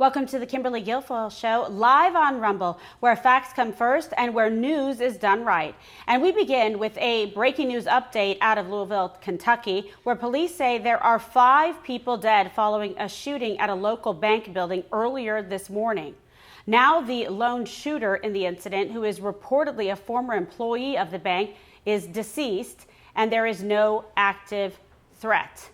Welcome to the Kimberly Guilfoyle Show, live on Rumble, where facts come first and where news is done right. And we begin with a breaking news update out of Louisville, Kentucky, where police say there are 5 people dead following a shooting at a local bank building earlier this morning. Now the lone shooter in the incident, who is reportedly a former employee of the bank, is deceased, and there is no active threat.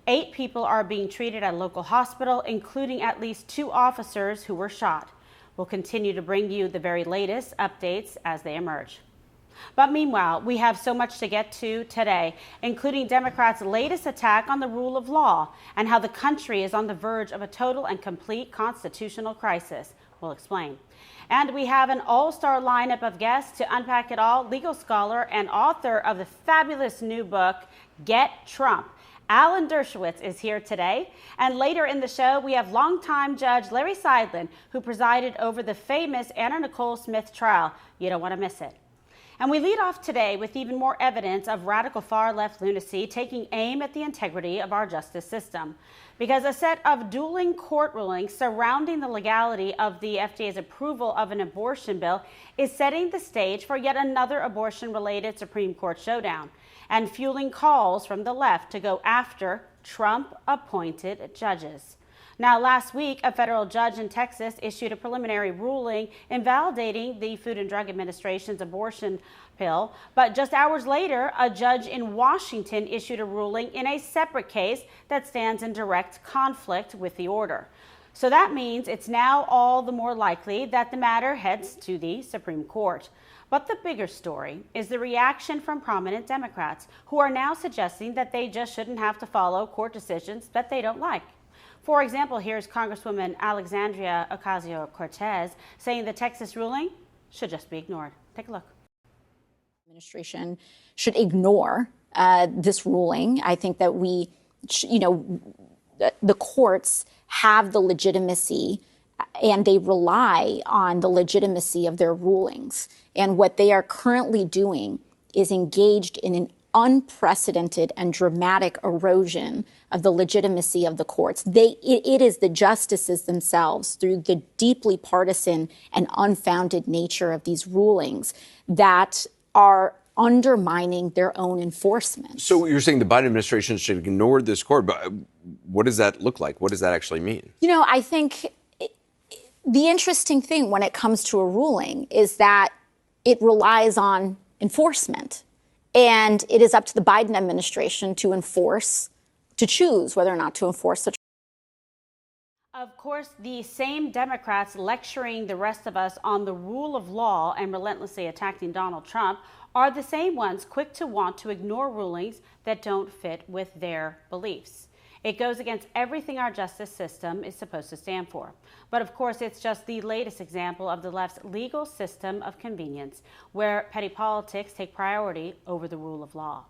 8 people are being treated at a local hospital, including at least 2 officers who were shot. We'll continue to bring you the very latest updates as they emerge. But meanwhile, we have so much to get to today, including Democrats' latest attack on the rule of law and how the country is on the verge of a total and complete constitutional crisis. We'll explain. And we have an all-star lineup of guests to unpack it all. Legal scholar and author of the fabulous new book, Get Trump, Alan Dershowitz, is here today. And later in the show, we have longtime Judge Larry Seidlin, who presided over the famous Anna Nicole Smith trial. You don't want to miss it. And we lead off today with even more evidence of radical far-left lunacy taking aim at the integrity of our justice system. Because a set of dueling court rulings surrounding the legality of the FDA's approval of an abortion bill is setting the stage for yet another abortion-related Supreme Court showdown, and fueling calls from the left to go after Trump-appointed judges. Now, last week, a federal judge in Texas issued a preliminary ruling invalidating the Food and Drug Administration's abortion pill. But just hours later, a judge in Washington issued a ruling in a separate case that stands in direct conflict with the order. So that means it's now all the more likely that the matter heads to the Supreme Court. But the bigger story is the reaction from prominent Democrats who are now suggesting that they just shouldn't have to follow court decisions that they don't like. For example, here's Congresswoman Alexandria Ocasio-Cortez saying the Texas ruling should just be ignored. Take a look. Administration should ignore this ruling. I think that the courts have the legitimacy and they rely on the legitimacy of their rulings. And what they are currently doing is engaged in an unprecedented and dramatic erosion of the legitimacy of the courts. It is the justices themselves, through the deeply partisan and unfounded nature of these rulings, that are undermining their own enforcement. So you're saying the Biden administration should ignore this court, but what does that look like? What does that actually mean? You know, I think the interesting thing when it comes to a ruling is that it relies on enforcement. And it is up to the Biden administration to choose whether or not to enforce the. Of course, the same Democrats lecturing the rest of us on the rule of law and relentlessly attacking Donald Trump are the same ones quick to want to ignore rulings that don't fit with their beliefs. It goes against everything our justice system is supposed to stand for. But of course, it's just the latest example of the left's legal system of convenience, where petty politics take priority over the rule of law.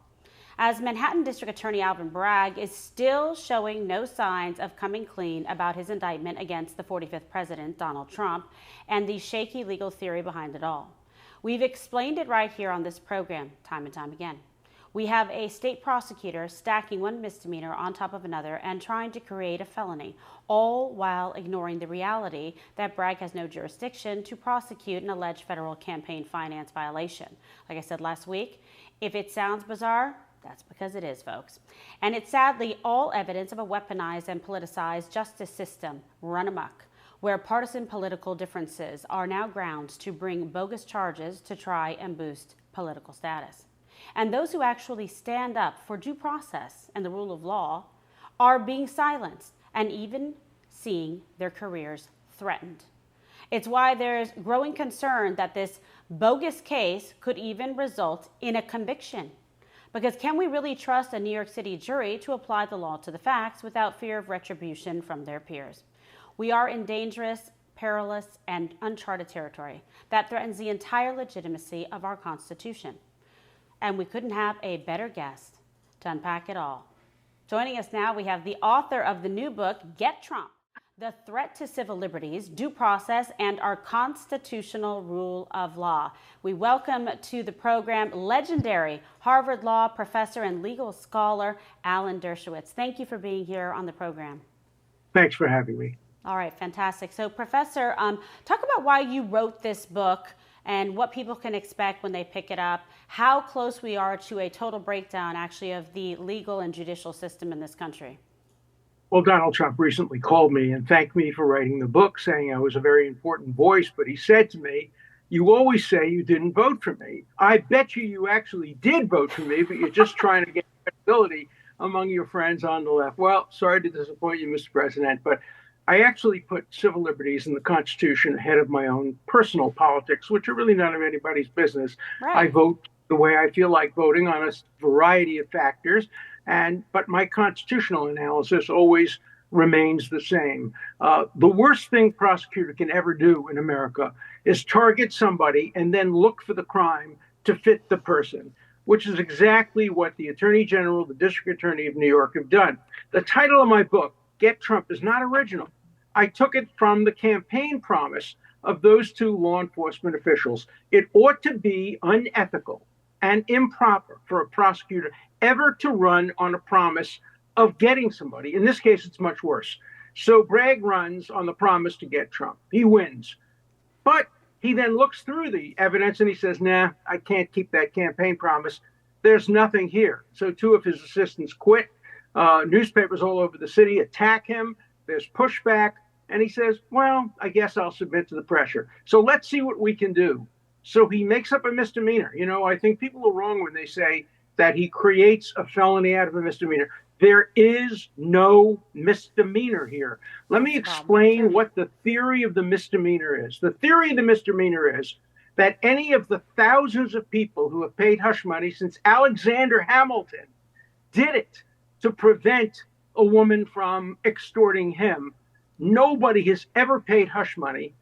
As Manhattan District Attorney Alvin Bragg is still showing no signs of coming clean about his indictment against the 45th president, Donald Trump, and the shaky legal theory behind it all. We've explained it right here on this program, time and time again. We have a state prosecutor stacking one misdemeanor on top of another and trying to create a felony, all while ignoring the reality that Bragg has no jurisdiction to prosecute an alleged federal campaign finance violation. Like I said last week, if it sounds bizarre, that's because it is, folks. And it's sadly all evidence of a weaponized and politicized justice system run amok, where partisan political differences are now grounds to bring bogus charges to try and boost political status. And those who actually stand up for due process and the rule of law are being silenced and even seeing their careers threatened. It's why there's growing concern that this bogus case could even result in a conviction. Because can we really trust a New York City jury to apply the law to the facts without fear of retribution from their peers? We are in dangerous, perilous, and uncharted territory that threatens the entire legitimacy of our Constitution. And we couldn't have a better guest to unpack it all. Joining us now, we have the author of the new book, Get Trump, The Threat to Civil Liberties, Due Process, and Our Constitutional Rule of Law. We welcome to the program legendary Harvard Law professor and legal scholar, Alan Dershowitz. Thank you for being here on the program. Thanks for having me. All right, fantastic. So, Professor, talk about why you wrote this book and what people can expect when they pick it up, how close we are to a total breakdown, actually, of the legal and judicial system in this country. Well, Donald Trump recently called me and thanked me for writing the book, saying I was a very important voice. But he said to me, "You always say you didn't vote for me. I bet you actually did vote for me, but you're just trying to get credibility among your friends on the left." Well, sorry to disappoint you, Mr. President, but I actually put civil liberties and the Constitution ahead of my own personal politics, which are really none of anybody's business. Right. I vote the way I feel like voting on a variety of factors. But my constitutional analysis always remains the same. The worst thing prosecutor can ever do in America is target somebody and then look for the crime to fit the person, which is exactly what the Attorney General, the District Attorney of New York have done. The title of my book, Get Trump, is not original. I took it from the campaign promise of those two law enforcement officials. It ought to be unethical and improper for a prosecutor ever to run on a promise of getting somebody. In this case, it's much worse. So Bragg runs on the promise to get Trump. He wins. But he then looks through the evidence and he says, nah, I can't keep that campaign promise. There's nothing here. So two of his assistants quit. Newspapers all over the city attack him. There's pushback. And he says, well, I guess I'll submit to the pressure. So let's see what we can do. So he makes up a misdemeanor. You know, I think people are wrong when they say that he creates a felony out of a misdemeanor. There is no misdemeanor here. Let me explain what the theory of the misdemeanor is. The theory of the misdemeanor is that any of the thousands of people who have paid hush money since Alexander Hamilton did it to prevent a woman from extorting him. Nobody has ever paid hush money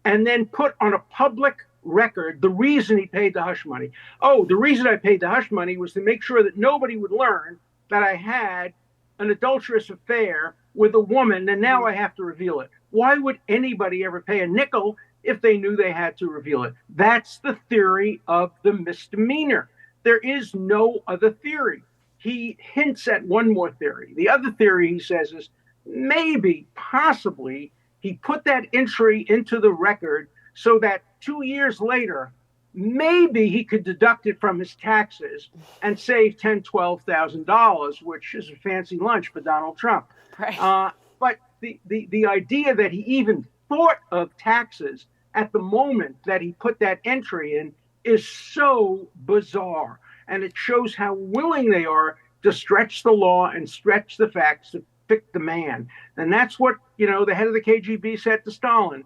and then put on a public record the reason he paid the hush money. Oh, the reason I paid the hush money was to make sure that nobody would learn that I had an adulterous affair with a woman, and now I have to reveal it. Why would anybody ever pay a nickel if they knew they had to reveal it? That's the theory of the misdemeanor. There is no other theory. He hints at one more theory. The other theory, he says, is maybe, possibly, he put that entry into the record so that 2 years later, maybe he could deduct it from his taxes and save $10,000, $12,000, which is a fancy lunch for Donald Trump. Right. But the idea that he even thought of taxes at the moment that he put that entry in is so bizarre. And it shows how willing they are to stretch the law and stretch the facts to pick the man. And that's what, you know, the head of the KGB said to Stalin.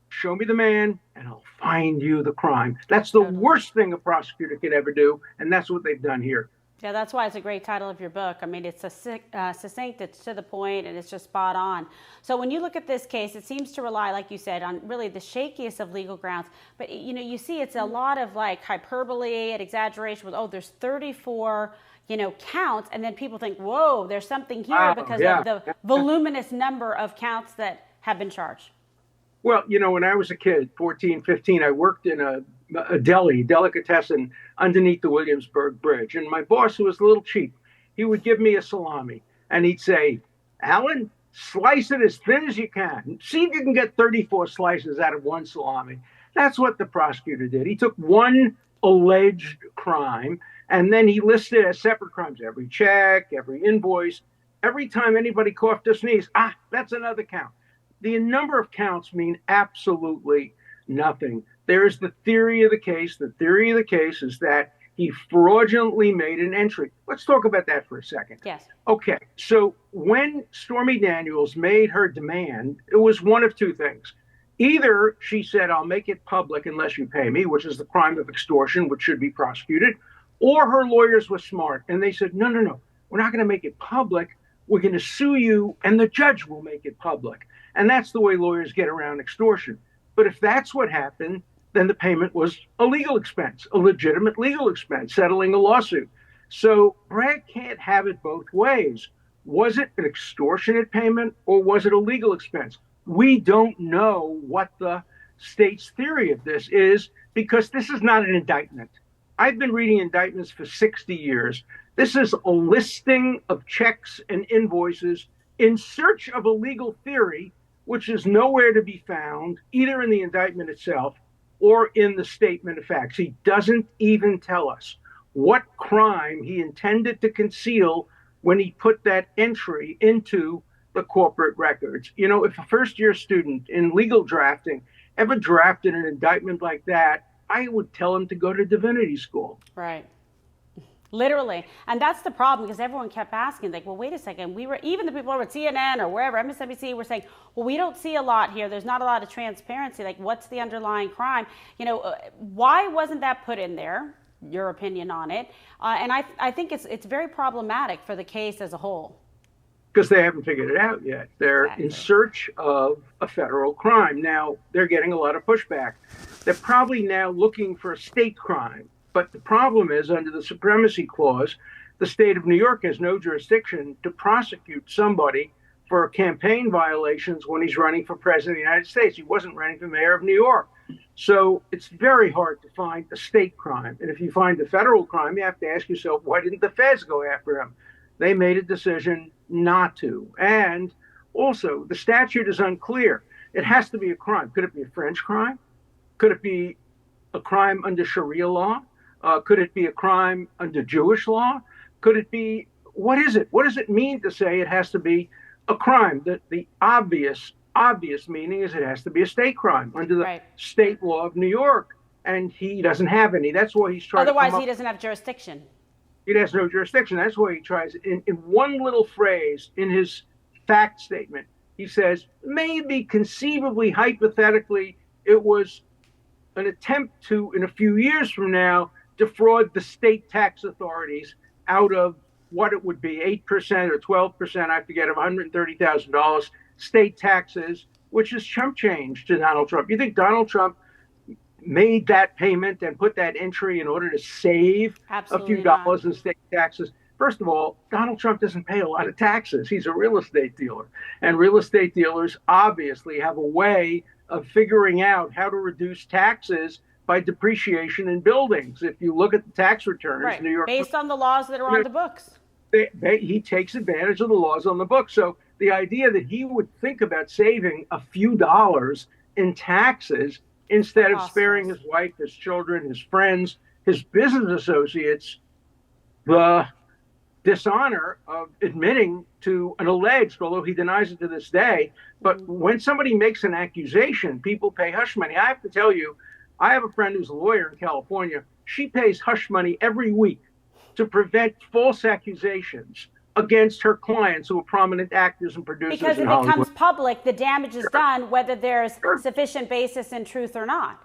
Show me the man and I'll find you the crime. That's the worst thing a prosecutor could ever do. And that's what they've done here. Yeah, that's why it's a great title of your book. I mean, it's succinct, it's to the point, and it's just spot on. So when you look at this case, it seems to rely, like you said, on really the shakiest of legal grounds. But, you know, you see it's a lot of like hyperbole and exaggeration with, oh, there's 34, you know, counts. And then people think, whoa, there's something here because of the voluminous number of counts that have been charged. Well, you know, when I was a kid, 14, 15, I worked in a delicatessen underneath the Williamsburg Bridge. And my boss, who was a little cheap, he would give me a salami and he'd say, Alan, slice it as thin as you can. See if you can get 34 slices out of one salami. That's what the prosecutor did. He took one alleged crime and then he listed as separate crimes, every check, every invoice, every time anybody coughed or sneezed. That's another count. The number of counts mean absolutely nothing. There is the theory of the case. The theory of the case is that he fraudulently made an entry. Let's talk about that for a second. Yes. Okay. So when Stormy Daniels made her demand, it was one of two things. Either she said, I'll make it public unless you pay me, which is the crime of extortion, which should be prosecuted, or her lawyers were smart and they said, no, we're not going to make it public. We're going to sue you and the judge will make it public. And that's the way lawyers get around extortion. But if that's what happened, then the payment was a legal expense, a legitimate legal expense, settling a lawsuit. So Bragg can't have it both ways. Was it an extortionate payment or was it a legal expense? We don't know what the state's theory of this is because this is not an indictment. I've been reading indictments for 60 years. This is a listing of checks and invoices in search of a legal theory which is nowhere to be found, either in the indictment itself or in the statement of facts. He doesn't even tell us what crime he intended to conceal when he put that entry into the corporate records. You know, if a first-year student in legal drafting ever drafted an indictment like that, I would tell him to go to divinity school. Right. Literally. And that's the problem, because everyone kept asking, like, well, wait a second. Even the people over at CNN or wherever, MSNBC, were saying, well, we don't see a lot here. There's not a lot of transparency. Like, what's the underlying crime? You know, why wasn't that put in there? Your opinion on it. And I think it's very problematic for the case as a whole. Because they haven't figured it out yet. They're in search of a federal crime. Now, they're getting a lot of pushback. They're probably now looking for a state crime. But the problem is, under the Supremacy Clause, the state of New York has no jurisdiction to prosecute somebody for campaign violations when he's running for president of the United States. He wasn't running for mayor of New York. So it's very hard to find a state crime. And if you find a federal crime, you have to ask yourself, why didn't the feds go after him? They made a decision not to. And also, the statute is unclear. It has to be a crime. Could it be a French crime? Could it be a crime under Sharia law? Could it be a crime under Jewish law? Could it be, what is it? What does it mean to say it has to be a crime? The obvious meaning is it has to be a state crime under the state law of New York. And he doesn't have any. That's why he's trying Otherwise, he doesn't have jurisdiction. He has no jurisdiction. That's why he tries, in one little phrase in his fact statement, he says, maybe conceivably, hypothetically, it was an attempt to, in a few years from now, defraud the state tax authorities out of what it would be, 8% or 12%, I forget, of $130,000 state taxes, which is chump change to Donald Trump. You think Donald Trump made that payment and put that entry in order to save a few dollars in state taxes? First of all, Donald Trump doesn't pay a lot of taxes. He's a real estate dealer. And real estate dealers obviously have a way of figuring out how to reduce taxes by depreciation in buildings. If you look at the tax returns, New York, based on the laws that are on the books, he takes advantage of the laws on the books. So the idea that he would think about saving a few dollars in taxes instead of sparing his wife, his children, his friends, his business associates, the dishonor of admitting to an alleged, although he denies it to this day. But when somebody makes an accusation, people pay hush money. I have to tell you, I have a friend who's a lawyer in California. She pays hush money every week to prevent false accusations against her clients who are prominent actors and producers. Because if it becomes public, the damage is done, whether there's sufficient basis in truth or not.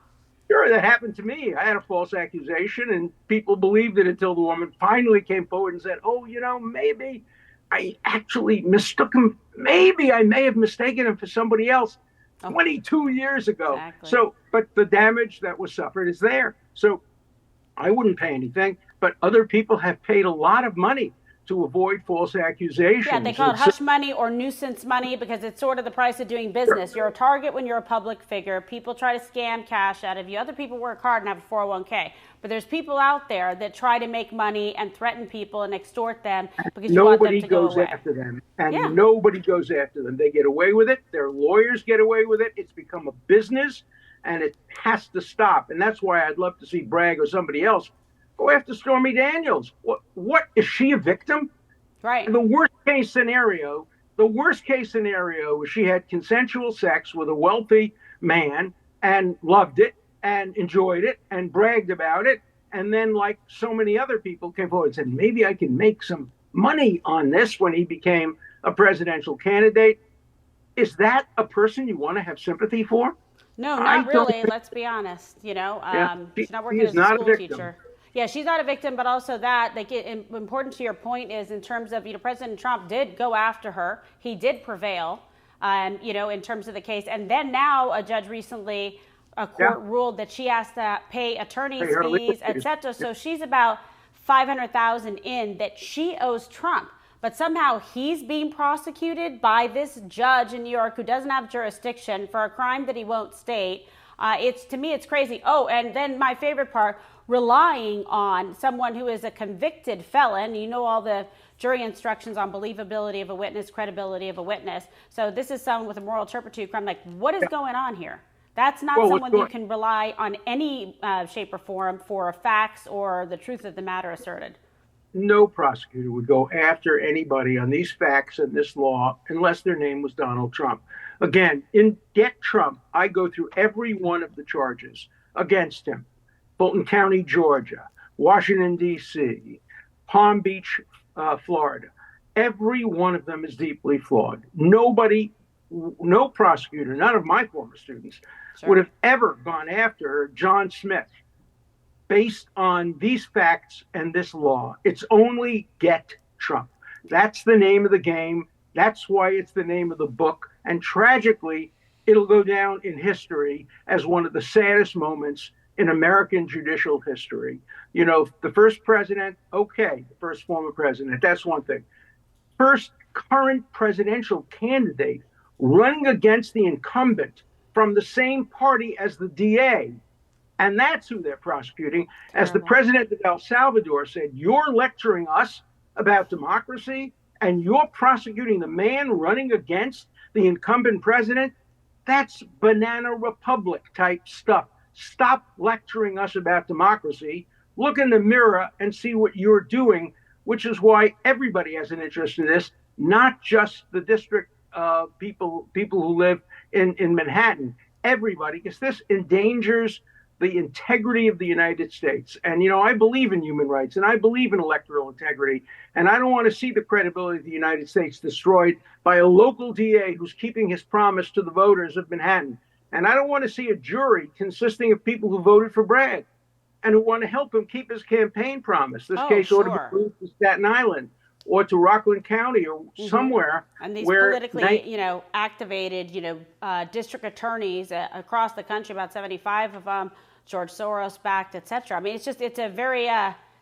Sure, that happened to me. I had a false accusation, and people believed it until the woman finally came forward and said, oh, you know, maybe I actually mistook him. Maybe I may have mistaken him for somebody else 22 years ago. Exactly. So, but the damage that was suffered is there. So I wouldn't pay anything, but other people have paid a lot of money to avoid false accusations. Yeah, they call it hush money or nuisance money because it's sort of the price of doing business. You're a target when you're a public figure. People try to scam cash out of you. Other people work hard and have a 401k. But there's people out there that try to make money and threaten people and extort them because you want them to go away. Nobody goes after them. And nobody goes after them. They get away with it. Their lawyers get away with it. It's become a business, and it has to stop. And that's why I'd love to see Bragg or somebody else go after Stormy Daniels. What is she a victim? Right. The worst case scenario is she had consensual sex with a wealthy man and loved it and enjoyed it and bragged about it. And then, like so many other people, came forward and said, maybe I can make some money on this when he became a presidential candidate. Is that a person you want to have sympathy for? No, not really. Let's be honest. You know, she's not working as a school teacher. Yeah, she's not a victim, but also that, like, important to your point is in terms of, you know, President Trump did go after her. He did prevail, you know, in terms of the case. And then now a judge recently, a court ruled that she has to pay attorney's fees, et cetera. So she's about $500,000 in that she owes Trump. But somehow he's being prosecuted by this judge in New York who doesn't have jurisdiction for a crime that he won't state. To me, it's crazy. Oh, and then my favorite part, relying on someone who is a convicted felon. You know, all the jury instructions on believability of a witness, credibility of a witness. So this is someone with a moral turpitude crime. Like, what is going on here? That's not someone you can rely on any shape or form for facts or the truth of the matter asserted. No prosecutor would go after anybody on these facts and this law unless their name was Donald Trump. Again, in Get Trump, I go through every one of the charges against him. Fulton County, Georgia, Washington, D.C., Palm Beach, Florida. Every one of them is deeply flawed. Nobody, no prosecutor, none of my former students would have ever gone after John Smith based on these facts and this law. It's only Get Trump. That's the name of the game. That's why it's the name of the book. And tragically, it'll go down in history as one of the saddest moments in American judicial history. You know, the first president, okay, the first former president, that's one thing. First current presidential candidate running against the incumbent from the same party as the DA. And that's who they're prosecuting. As the president of El Salvador said, you're lecturing us about democracy and you're prosecuting the man running against the incumbent president. That's banana republic type stuff. Stop lecturing us about democracy. Look in the mirror and see what you're doing, which is why everybody has an interest in this, not just the district people who live in Manhattan. Everybody, because this endangers the integrity of the United States. And, you know, I believe in human rights and I believe in electoral integrity. And I don't want to see the credibility of the United States destroyed by a local DA who's keeping his promise to the voters of Manhattan. And I don't want to see a jury consisting of people who voted for Bragg and who want to help him keep his campaign promise. This case ought to be moved to Staten Island or to Rockland County or somewhere. And these where politically, activated, district attorneys across the country, about 75 of them, George Soros backed, et cetera. I mean, it's a very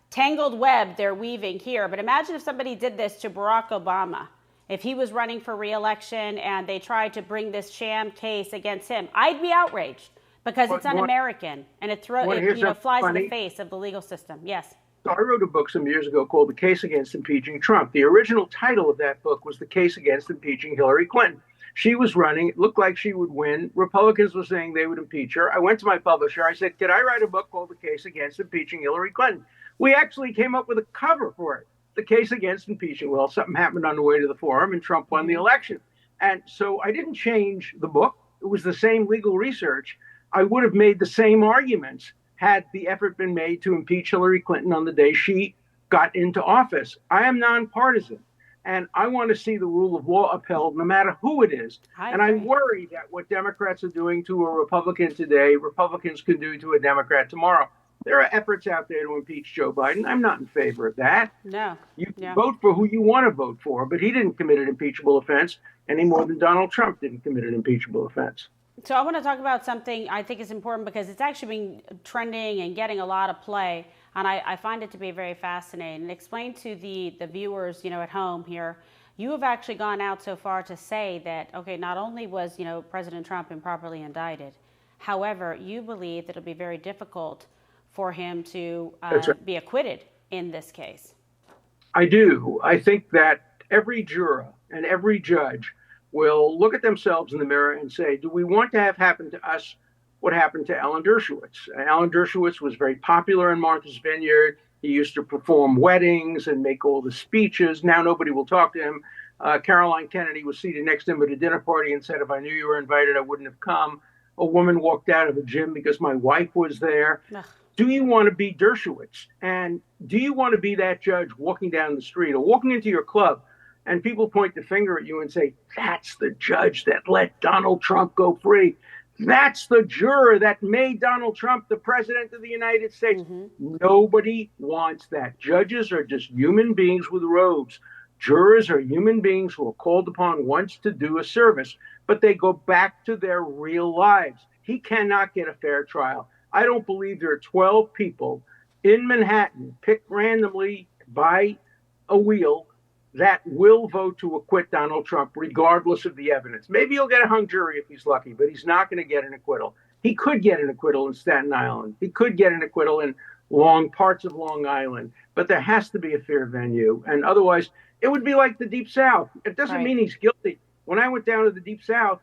tangled web they're weaving here. But imagine if somebody did this to Barack Obama. If he was running for re-election and they tried to bring this sham case against him, I'd be outraged because it's un-American and it flies in the face of the legal system. Yes. So I wrote a book some years ago called The Case Against Impeaching Trump. The original title of that book was The Case Against Impeaching Hillary Clinton. She was running. It looked like she would win. Republicans were saying they would impeach her. I went to my publisher. I said, could I write a book called The Case Against Impeaching Hillary Clinton? We actually came up with a cover for it. The Case Against Impeaching. Well, something happened on the way to the forum and Trump won the election. And so I didn't change the book. It was the same legal research. I would have made the same arguments had the effort been made to impeach Hillary Clinton on the day she got into office. I am nonpartisan, and I want to see the rule of law upheld no matter who it is. And I'm worried that what Democrats are doing to a Republican today, Republicans can do to a Democrat tomorrow. There are efforts out there to impeach Joe Biden. I'm not in favor of that. No. You can vote for who you want to vote for, but he didn't commit an impeachable offense any more than Donald Trump didn't commit an impeachable offense. So I want to talk about something I think is important because it's actually been trending and getting a lot of play, and I find it to be very fascinating. And explain to the viewers, at home here, you have actually gone out so far to say that, okay, not only was, President Trump improperly indicted, however, you believe that it'll be very difficult for him to be acquitted in this case. I do. I think that every juror and every judge will look at themselves in the mirror and say, do we want to have happen to us what happened to Alan Dershowitz? Alan Dershowitz was very popular in Martha's Vineyard. He used to perform weddings and make all the speeches. Now nobody will talk to him. Caroline Kennedy was seated next to him at a dinner party and said, if I knew you were invited, I wouldn't have come. A woman walked out of the gym because my wife was there. Ugh. Do you want to be Dershowitz? And do you want to be that judge walking down the street or walking into your club and people point the finger at you and say, that's the judge that let Donald Trump go free. That's the juror that made Donald Trump the president of the United States. Mm-hmm. Nobody wants that. Judges are just human beings with robes. Jurors are human beings who are called upon once to do a service, but they go back to their real lives. He cannot get a fair trial. I don't believe there are 12 people in Manhattan picked randomly by a wheel that will vote to acquit Donald Trump regardless of the evidence. Maybe he'll get a hung jury if he's lucky, but he's not going to get an acquittal. He could get an acquittal in Staten Island. He could get an acquittal in long parts of Long Island. But there has to be a fair venue. And otherwise, it would be like the Deep South. It doesn't Right. mean he's guilty. When I went down to the Deep South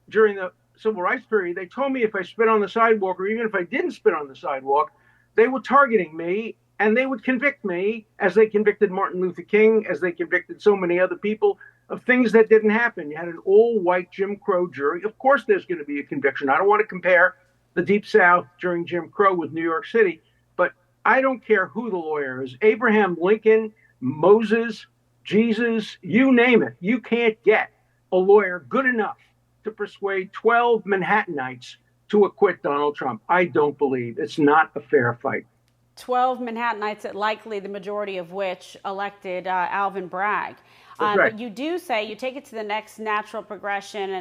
during the civil rights period, they told me if I spit on the sidewalk, or even if I didn't spit on the sidewalk, they were targeting me and they would convict me, as they convicted Martin Luther King, as they convicted so many other people, of things that didn't happen. You had an all-white Jim Crow jury. Of course there's going to be a conviction. I don't want to compare the Deep South during Jim Crow with New York City, but I don't care who the lawyer is. Abraham Lincoln, Moses, Jesus, you name it. You can't get a lawyer good enough to persuade 12 Manhattanites to acquit Donald Trump. I don't believe. It's not a fair fight. 12 Manhattanites, likely the majority of which elected Alvin Bragg. Right. But you do say, you take it to the next natural progression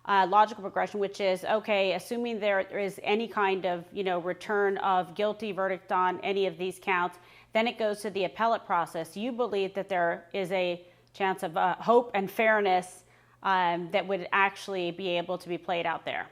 and logical progression, which is, okay, assuming there is any kind of, return of guilty verdict on any of these counts, then it goes to the appellate process. You believe that there is a chance of hope and fairness that would actually be able to be played out there.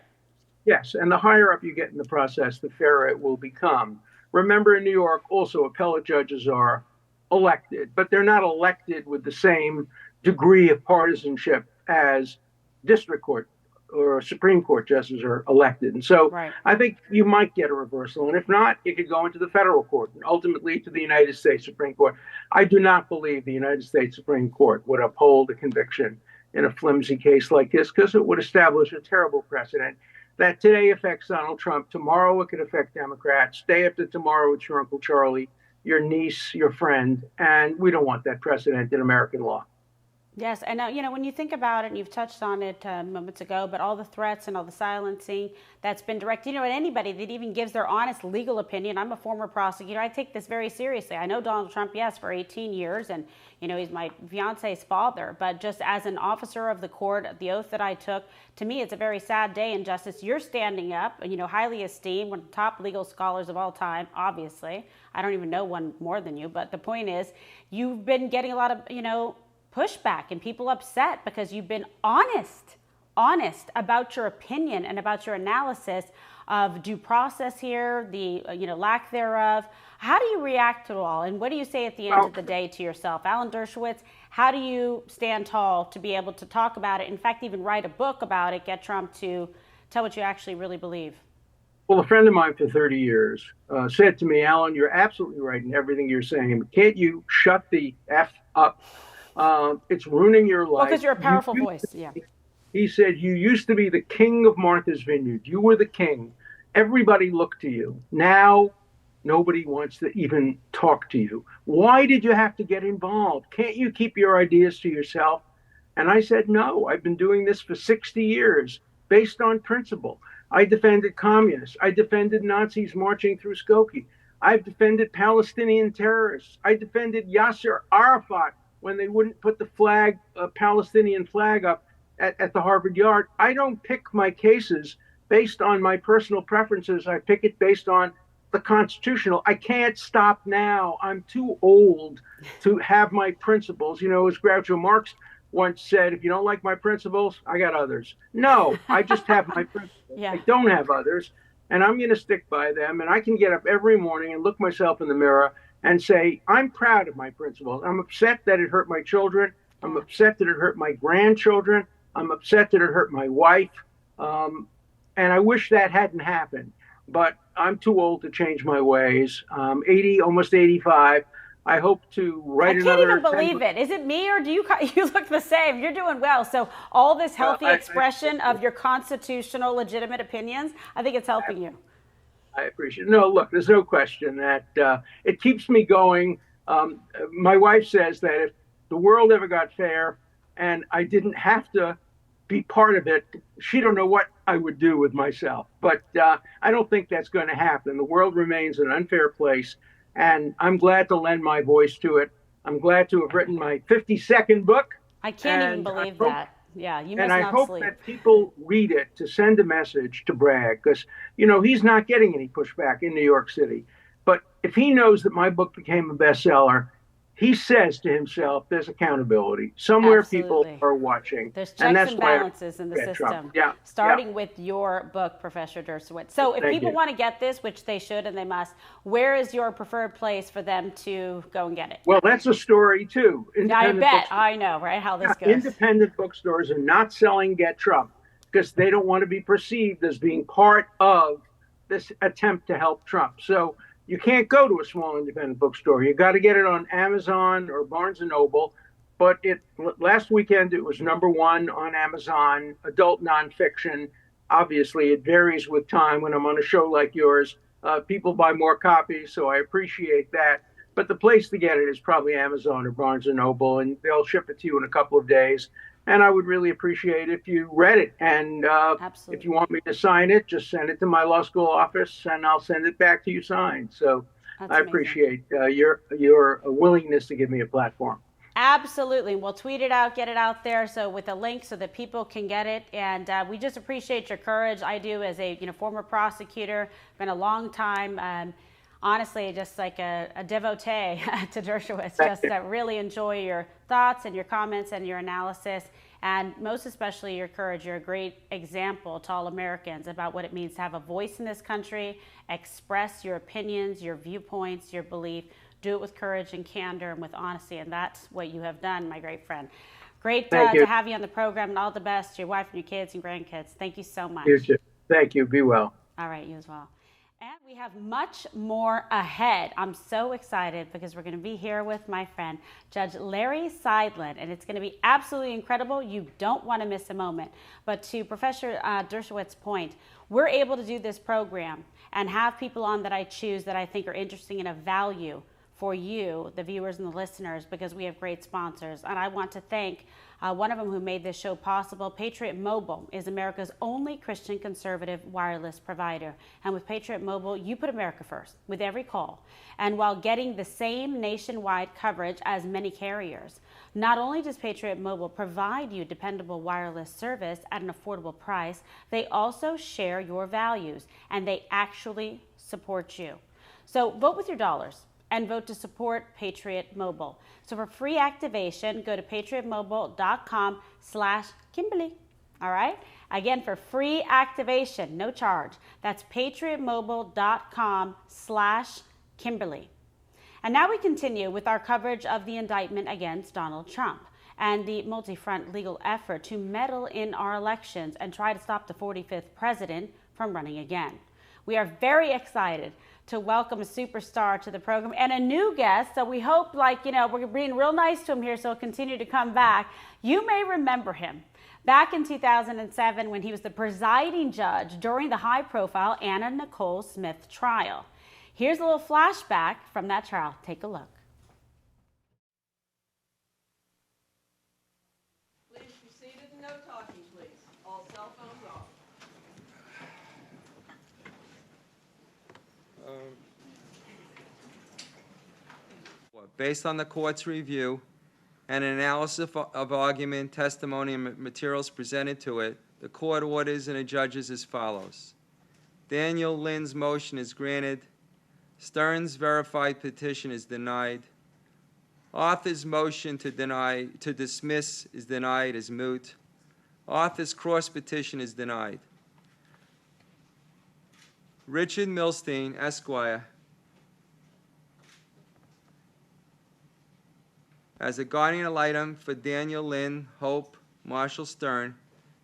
Yes, and the higher up you get in the process, the fairer it will become. Remember, in New York, also appellate judges are elected, but they're not elected with the same degree of partisanship as district court or Supreme Court justices are elected. And so Right. I think you might get a reversal. And if not, it could go into the federal court and ultimately to the United States Supreme Court. I do not believe the United States Supreme Court would uphold a conviction in a flimsy case like this, because it would establish a terrible precedent that today affects Donald Trump. Tomorrow it could affect Democrats. Day after tomorrow it's your Uncle Charlie, your niece, your friend. And we don't want that precedent in American law. Yes, and when you think about it, and you've touched on it moments ago, but all the threats and all the silencing that's been directed, at anybody that even gives their honest legal opinion. I'm a former prosecutor. I take this very seriously. I know Donald Trump, yes, for 18 years, and he's my fiance's father. But just as an officer of the court, the oath that I took, to me, it's a very sad day in justice. You're standing up, highly esteemed, one of the top legal scholars of all time. Obviously, I don't even know one more than you, but the point is, you've been getting a lot of pushback and people upset because you've been honest about your opinion and about your analysis of due process here, the lack thereof. How do you react to it all, and what do you say at the end of the day to yourself? Alan Dershowitz, how do you stand tall to be able to talk about it, in fact even write a book about it, get Trump to tell what you actually really believe? Well, a friend of mine for 30 years said to me, Alan, you're absolutely right in everything you're saying, but can't you shut the F up? It's ruining your life. Well, because you're a powerful voice. Yeah. He said, you used to be the king of Martha's Vineyard. You were the king. Everybody looked to you. Now, nobody wants to even talk to you. Why did you have to get involved? Can't you keep your ideas to yourself? And I said, no, I've been doing this for 60 years based on principle. I defended communists. I defended Nazis marching through Skokie. I've defended Palestinian terrorists. I defended Yasser Arafat when they wouldn't put the Palestinian flag up at the Harvard Yard. I don't pick my cases based on my personal preferences. I pick it based on the constitutional. I can't stop now. I'm too old to have my principles. As Groucho Marx once said, if you don't like my principles, I got others. No, I just have my principles. Yeah. I don't have others, and I'm going to stick by them. And I can get up every morning and look myself in the mirror and say, I'm proud of my principles. I'm upset that it hurt my children. I'm upset that it hurt my grandchildren. I'm upset that it hurt my wife. And I wish that hadn't happened. But I'm too old to change my ways. 80, almost 85. I hope to write another. I can't even believe it. Is it me, or do you look the same? You're doing well. So all this healthy expression of your constitutional legitimate opinions, I think it's helping you. I appreciate it. No, look, there's no question that it keeps me going. My wife says that if the world ever got fair and I didn't have to be part of it, she don't know what I would do with myself. But I don't think that's going to happen. The world remains an unfair place, and I'm glad to lend my voice to it. I'm glad to have written my 52nd book. I can't even believe that. Yeah, you must not sleep. And I hope that people read it to send a message to Bragg, because, he's not getting any pushback in New York City. But if he knows that my book became a bestseller, he says to himself, there's accountability. Somewhere people Absolutely. are watching. There's And checks that's and why I balances in the get Trump. system, Yeah. starting with your book, Professor Dershowitz. So if Thank people you. want to get this, which they should and they must, where is your preferred place for them to go and get it? Well, that's a story too. I bet. Bookstores. I know, right, how this goes. Independent bookstores are not selling Get Trump because they don't want to be perceived as being part of this attempt to help Trump. So you can't go to a small independent bookstore. You got to get it on Amazon or Barnes and Noble. But last weekend it was #1 on Amazon, adult nonfiction. Obviously, it varies with time. When I'm on a show like yours, people buy more copies, so I appreciate that. But the place to get it is probably Amazon or Barnes and Noble, and they'll ship it to you in a couple of days. And I would really appreciate if you read it. And if you want me to sign it, just send it to my law school office, and I'll send it back to you signed. So I appreciate your willingness to give me a platform. Absolutely. We'll tweet it out, get it out there, so with a link so that people can get it. And we just appreciate your courage. I do, as a former prosecutor, been a long time. Honestly, just like a devotee to Dershowitz. Just really enjoy your thoughts and your comments and your analysis, and most especially your courage. You're a great example to all Americans about what it means to have a voice in this country, express your opinions, your viewpoints, your belief. Do it with courage and candor and with honesty, and that's what you have done, my great friend. Great to have you on the program, and all the best to your wife and your kids and grandkids. Thank you so much. You too. Thank you. Be well. All right, you as well. And we have much more ahead. I'm so excited because we're going to be here with my friend, Judge Larry Seidlin, and it's going to be absolutely incredible. You don't want to miss a moment. But to Professor Dershowitz's point, we're able to do this program and have people on that I choose that I think are interesting and of value for you, the viewers and the listeners, because we have great sponsors. And I want to thank one of them who made this show possible. Patriot Mobile is America's only Christian conservative wireless provider. And with Patriot Mobile, you put America first with every call. And while getting the same nationwide coverage as many carriers, not only does Patriot Mobile provide you dependable wireless service at an affordable price, they also share your values and they actually support you. So vote with your dollars and vote to support Patriot Mobile. So for free activation, go to patriotmobile.com/Kimberly. All right? Again, for free activation, no charge. That's patriotmobile.com/Kimberly. And now we continue with our coverage of the indictment against Donald Trump and the multi-front legal effort to meddle in our elections and try to stop the 45th president from running again. We are very excited to welcome a superstar to the program and a new guest. So we hope, we're being real nice to him here, so he'll continue to come back. You may remember him back in 2007 when he was the presiding judge during the high-profile Anna Nicole Smith trial. Here's a little flashback from that trial. Take a look. Please be seated and no talking, please. All cell phones off. Based on the court's review and an analysis of argument, testimony, and materials presented to it, the court orders and adjudges as follows. Daniel Lynn's motion is granted. Stern's verified petition is denied. Arthur's motion to dismiss is denied as moot. Arthur's cross petition is denied. Richard Milstein, Esquire, as a guardian ad litem for Daniel Lynn, Hope, Marshall Stern,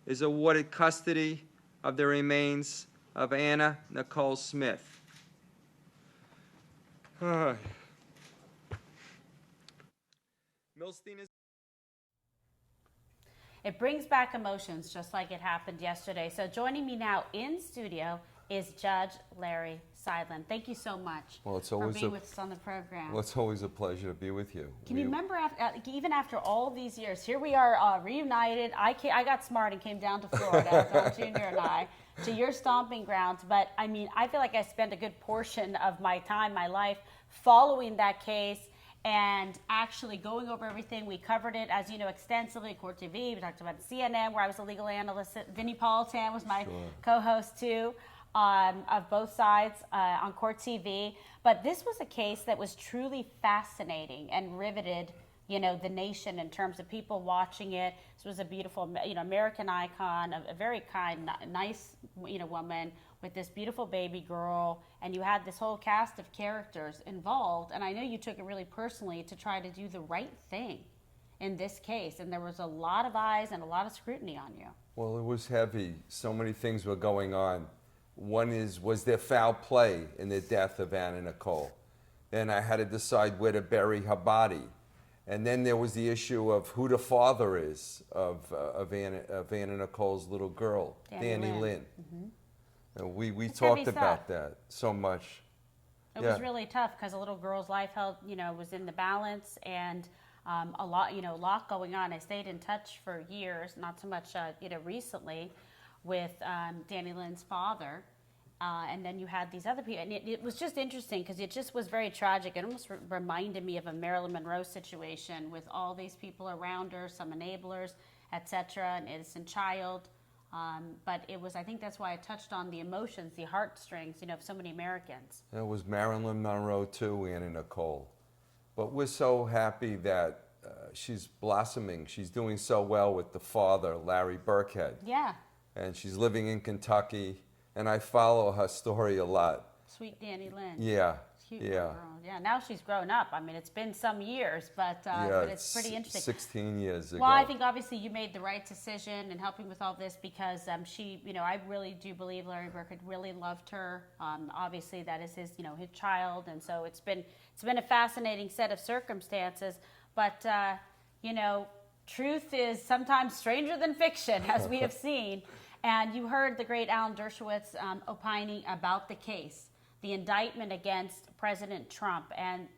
is awarded custody of the remains of Anna Nicole Smith. Milstein is... It brings back emotions just like it happened yesterday. So joining me now in studio is Judge Larry Seidlin. Thank you so much for being with us on the program. Well, it's always a pleasure to be with you. Can you remember, even after all these years, here we are reunited. I got smart and came down to Florida, Don Jr. and I, to your stomping grounds. But I mean, I feel like I spent a good portion of my time, my life, following that case and actually going over everything. We covered it, as you know, extensively at Court TV. We talked about CNN, where I was a legal analyst. Vinnie Politan was my co-host too. of both sides on Court TV. But this was a case that was truly fascinating and riveted, the nation in terms of people watching it. This was a beautiful, American icon, a very kind, nice, woman with this beautiful baby girl. And you had this whole cast of characters involved. And I know you took it really personally to try to do the right thing in this case. And there was a lot of eyes and a lot of scrutiny on you. Well, it was heavy. So many things were going on. One was there foul play in the death of Anna Nicole? Then I had to decide where to bury her body. And then there was the issue of who the father is of Anna Nicole's little girl, Danny Lynn. Mm-hmm. And we It's talked heavy about stuff. that so much. It was really tough because a little girl's life was in the balance, and a lot going on. I stayed in touch for years, not so much, recently, with Danny Lynn's father. And then you had these other people, and it was just interesting because it just was very tragic. It almost reminded me of a Marilyn Monroe situation with all these people around her, some enablers, etc., an innocent child. But I think that's why I touched on the emotions, the heartstrings, of so many Americans. It was Marilyn Monroe too, Anna Nicole. But we're so happy that she's blossoming. She's doing so well with the father, Larry Burkhead. Yeah. And she's living in Kentucky. And I follow her story a lot. Sweet Danny Lynn. Yeah. Cute little girl. Yeah, now she's grown up. I mean, it's been some years, but it's pretty interesting. 16 years ago. Well, I think obviously you made the right decision in helping with all this because she, I really do believe Larry Burkhead really loved her. Obviously, that is his child, and so it's been a fascinating set of circumstances. But truth is sometimes stranger than fiction, as we have seen. And you heard the great Alan Dershowitz opining about the case, the indictment against President Trump. And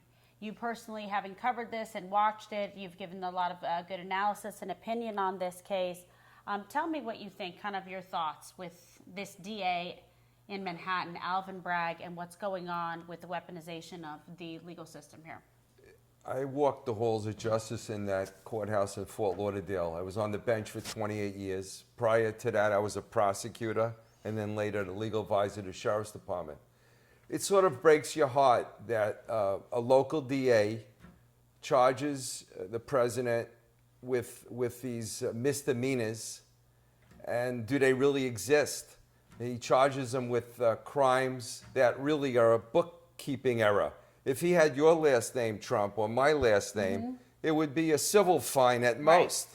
you personally, having covered this and watched it, you've given a lot of good analysis and opinion on this case. Tell me what you think, kind of your thoughts with this DA in Manhattan, Alvin Bragg, and what's going on with the weaponization of the legal system here. I walked the halls of justice in that courthouse in Fort Lauderdale. I was on the bench for 28 years. Prior to that, I was a prosecutor, and then later the legal advisor to the Sheriff's Department. It sort of breaks your heart that a local DA charges the president with these misdemeanors, and do they really exist? He charges them with crimes that really are a bookkeeping error. If he had your last name, Trump, or my last name, it would be a civil fine at most.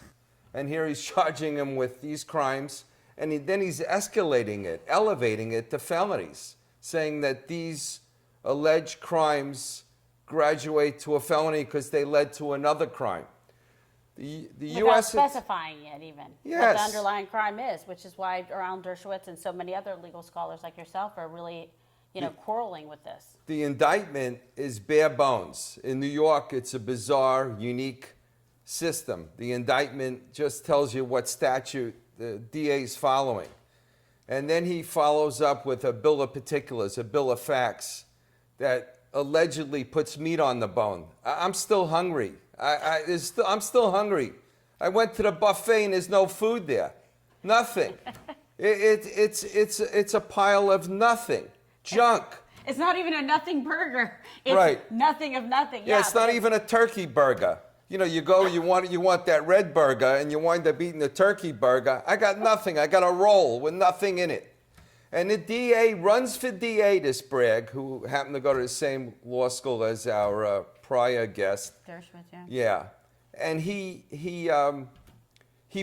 And here he's charging him with these crimes, and then he's escalating it, elevating it to felonies, saying that these alleged crimes graduate to a felony because they led to another crime. The Without U.S. specifying it even, what Yes. the underlying crime is, which is why Alan Dershowitz and so many other legal scholars like yourself are really quarreling with this. The indictment is bare bones. In New York, it's a bizarre, unique system. The indictment just tells you what statute the DA is following. And then he follows up with a bill of particulars, a bill of facts that allegedly puts meat on the bone. I'm still hungry. I'm still hungry. I went to the buffet and there's no food there. Nothing. It's a pile of nothing. Junk. It's not even a nothing burger. It's Right. nothing of nothing. Yeah, it's not even a turkey burger. You go, you want that red burger, and you wind up eating the turkey burger. I got nothing. I got a roll with nothing in it. And the DA runs for DA, this Bragg, who happened to go to the same law school as our prior guest. Dershowitz, yeah. Yeah. And he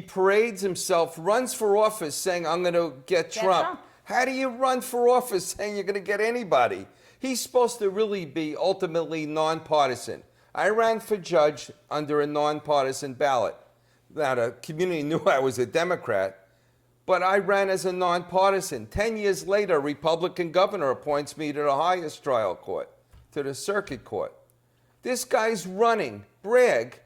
parades himself, runs for office saying, I'm going to get Trump. How do you run for office saying you're going to get anybody? He's supposed to really be ultimately nonpartisan. I ran for judge under a nonpartisan ballot. Now, the community knew I was a Democrat, but I ran as a nonpartisan. 10 years later, a Republican governor appoints me to the highest trial court, to the circuit court. This guy's running, Bragg,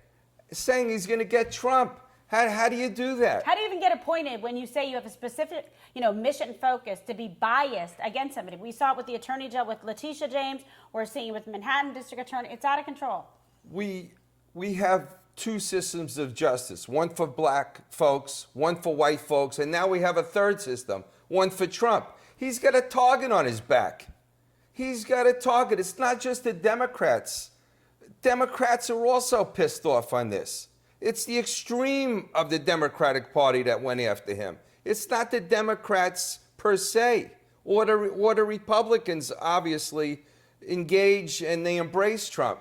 saying he's going to get Trump. How do you do that? How do you even get appointed when you say you have a specific, mission focus to be biased against somebody? We saw it with the Attorney General, with Letitia James. We're seeing it with Manhattan District Attorney. It's out of control. We have two systems of justice, one for black folks, one for white folks, and now we have a third system, one for Trump. He's got a target on his back. He's got a target. It's not just the Democrats. Democrats are also pissed off on this. It's the extreme of the Democratic Party that went after him. It's not the Democrats per se, or the Republicans obviously engage and they embrace Trump.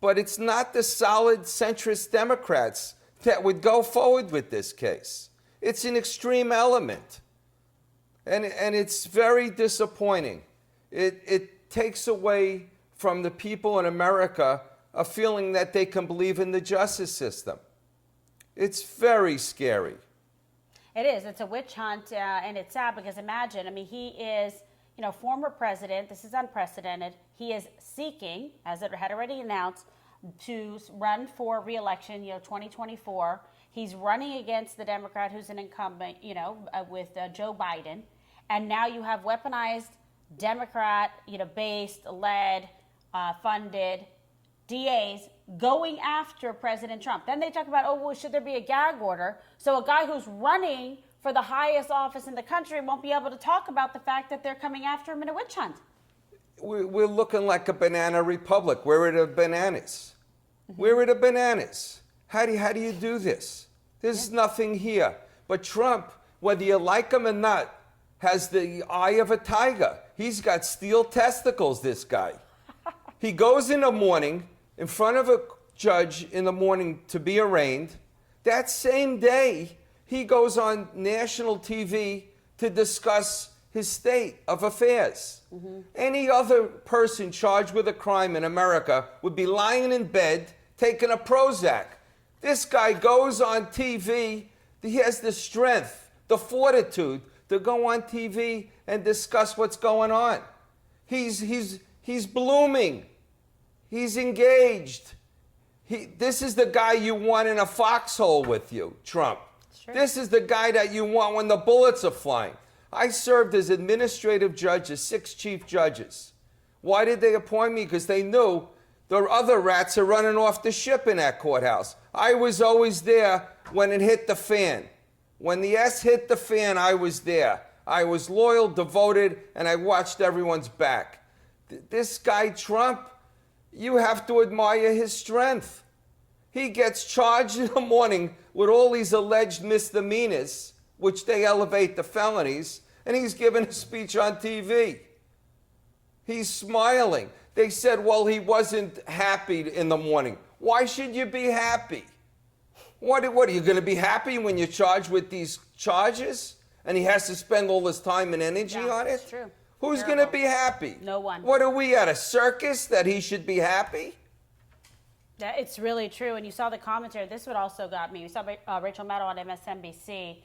But it's not the solid centrist Democrats that would go forward with this case. It's an extreme element. And it's very disappointing. It takes away from the people in America a feeling that they can believe in the justice system. It's very scary. It is. It's a witch hunt, and it's sad because imagine, I mean, he is, former president. This is unprecedented. He is seeking, as it had already announced, to run for re-election, 2024. He's running against the Democrat who's an incumbent, with Joe Biden. And now you have weaponized Democrat, based, led, funded DAs going after President Trump. Then they talk about, should there be a gag order? So a guy who's running for the highest office in the country won't be able to talk about the fact that they're coming after him in a witch hunt. We're looking like a banana republic. Where are the bananas? Where are the bananas? How do you do this? There's nothing here. But Trump, whether you like him or not, has the eye of a tiger. He's got steel testicles, this guy. He goes in the morning in front of a judge in the morning to be arraigned. That same day, he goes on national TV to discuss his state of affairs. Any other person charged with a crime in America would be lying in bed taking a Prozac. This guy goes on TV. He has the strength, the fortitude to go on TV and discuss what's going on. He's blooming. He's engaged. This is the guy you want in a foxhole with you, Trump. Sure. This is the guy that you want when the bullets are flying. I served as administrative judge as 6 chief judges. Why did they appoint me? Because they knew the other rats are running off the ship in that courthouse. I was always there when it hit the fan. When the S hit the fan, I was there. I was loyal, devoted, and I watched everyone's back. This guy, Trump, you have to admire his strength. He gets charged in the morning with all these alleged misdemeanors, which they elevate to felonies, and he's giving a speech on TV. He's smiling. They said, well, he wasn't happy in the morning. Why should you be happy? What are you going to be happy when you're charged with these charges? And he has to spend all his time and energy on it? That's true. Who's going to be happy? No one. What are we at, a circus that he should be happy? It's really true. And you saw the commentary. This would also got me. You saw Rachel Maddow on MSNBC,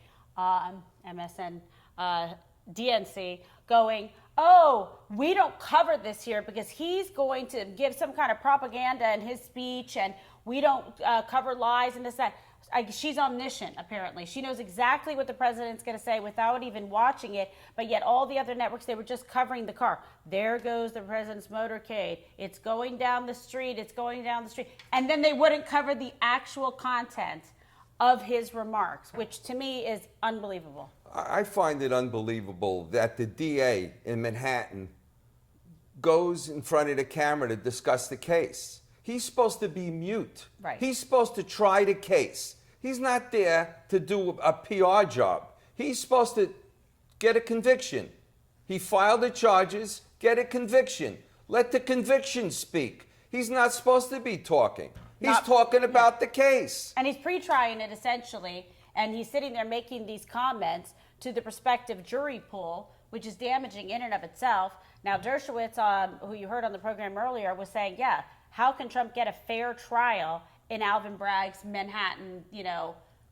DNC, going, we don't cover this here because he's going to give some kind of propaganda in his speech, and we don't cover lies and this, that. She's omniscient, apparently. She knows exactly what the president's going to say without even watching it, but yet all the other networks, they were just covering the car. There goes the president's motorcade. It's going down the street. It's going down the street. And then they wouldn't cover the actual content of his remarks, which to me is unbelievable. I find it unbelievable that the DA in Manhattan goes in front of the camera to discuss the case. He's supposed to be mute. Right. He's supposed to try the case. He's not there to do a PR job. He's supposed to get a conviction. He filed the charges, get a conviction. Let the conviction speak. He's not supposed to be talking. He's talking about the case. And he's pre-trying it, essentially, and he's sitting there making these comments to the prospective jury pool, which is damaging in and of itself. Now, Dershowitz, who you heard on the program earlier, was saying, how can Trump get a fair trial in Alvin Bragg's Manhattan,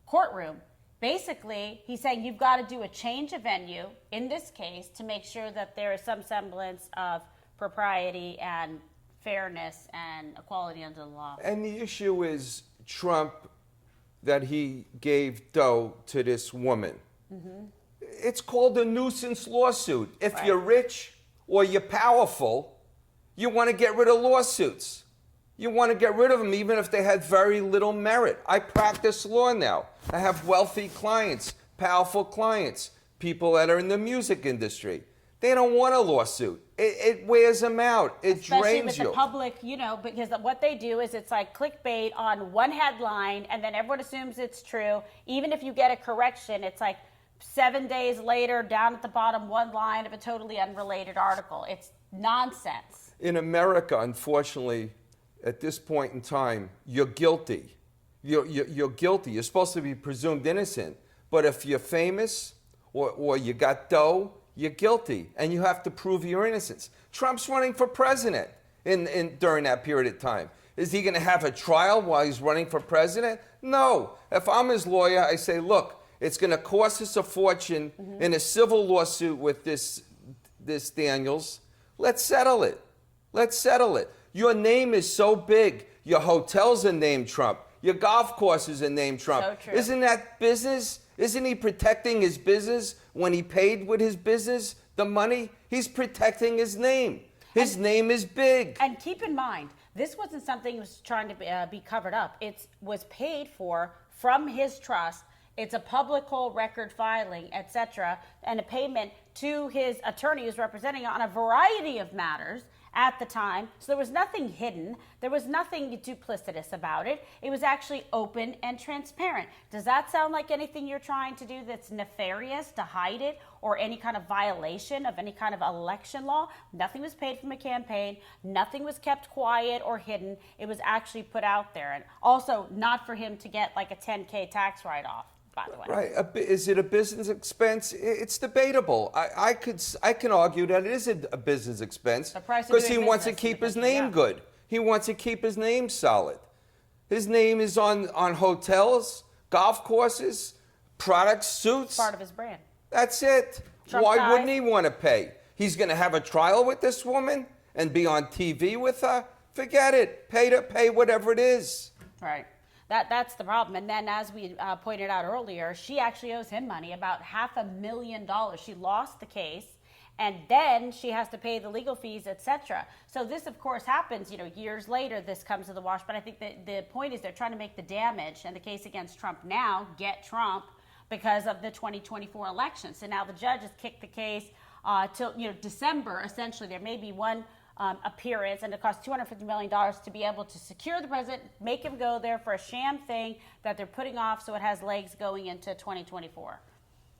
courtroom? Basically, he's saying you've got to do a change of venue in this case to make sure that there is some semblance of propriety and fairness and equality under the law. And the issue is Trump, that he gave dough to this woman. Mm-hmm. It's called a nuisance lawsuit. If you're rich or you're powerful, you want to get rid of lawsuits. You want to get rid of them even if they had very little merit. I practice law now. I have wealthy clients, powerful clients, people that are in the music industry. They don't want a lawsuit. It wears them out. It Especially drains with you. the public, because what they do is it's like clickbait on one headline, and then everyone assumes it's true. Even if you get a correction, it's like 7 days later, down at the bottom, one line of a totally unrelated article. It's nonsense. In America, unfortunately, at this point in time, you're guilty. You're guilty. You're supposed to be presumed innocent. But if you're famous or you got dough, you're guilty, and you have to prove your innocence. Trump's running for president during that period of time. Is he going to have a trial while he's running for president? No. If I'm his lawyer, I say, look, it's going to cost us a fortune in a civil lawsuit with this Daniels. Let's settle it. Let's settle it. Your name is so big. Your hotels are named Trump. Your golf courses are named Trump. So true. Isn't that business? Isn't he protecting his business when he paid with his business the money? He's protecting his name. His name is big. And keep in mind, this wasn't something that was trying to be covered up. It was paid for from his trust. It's a public record filing, etc., and a payment to his attorney who's representing on a variety of matters at the time. So there was nothing hidden. There was nothing duplicitous about it. It was actually open and transparent. Does that sound like anything you're trying to do that's nefarious, to hide it, or any kind of violation of any kind of election law? Nothing was paid from a campaign. Nothing was kept quiet or hidden. It was actually put out there. And also not for him to get like a 10K tax write-off. By the way. Right. Is it a business expense? It's debatable. I can argue that it is a business expense because he wants to keep his name good. He wants to keep his name solid. His name is on hotels, golf courses, products, suits. Part of his brand. That's it. Trump Why ties. wouldn't he want to pay? He's going to have a trial with this woman and be on TV with her? Forget it. Pay whatever it is. Right. That's the problem. And then, as we pointed out earlier, she actually owes him money, about $500,000. She lost the case, and then she has to pay the legal fees, etc. So this, of course, happens. Years later, this comes to the wash. But I think that the point is they're trying to make the damage and the case against Trump now get Trump because of the 2024 election. So now the judge has kicked the case till December. Essentially, there may be one appearance, and it costs $250 million to be able to secure the president, make him go there for a sham thing that they're putting off so it has legs going into 2024.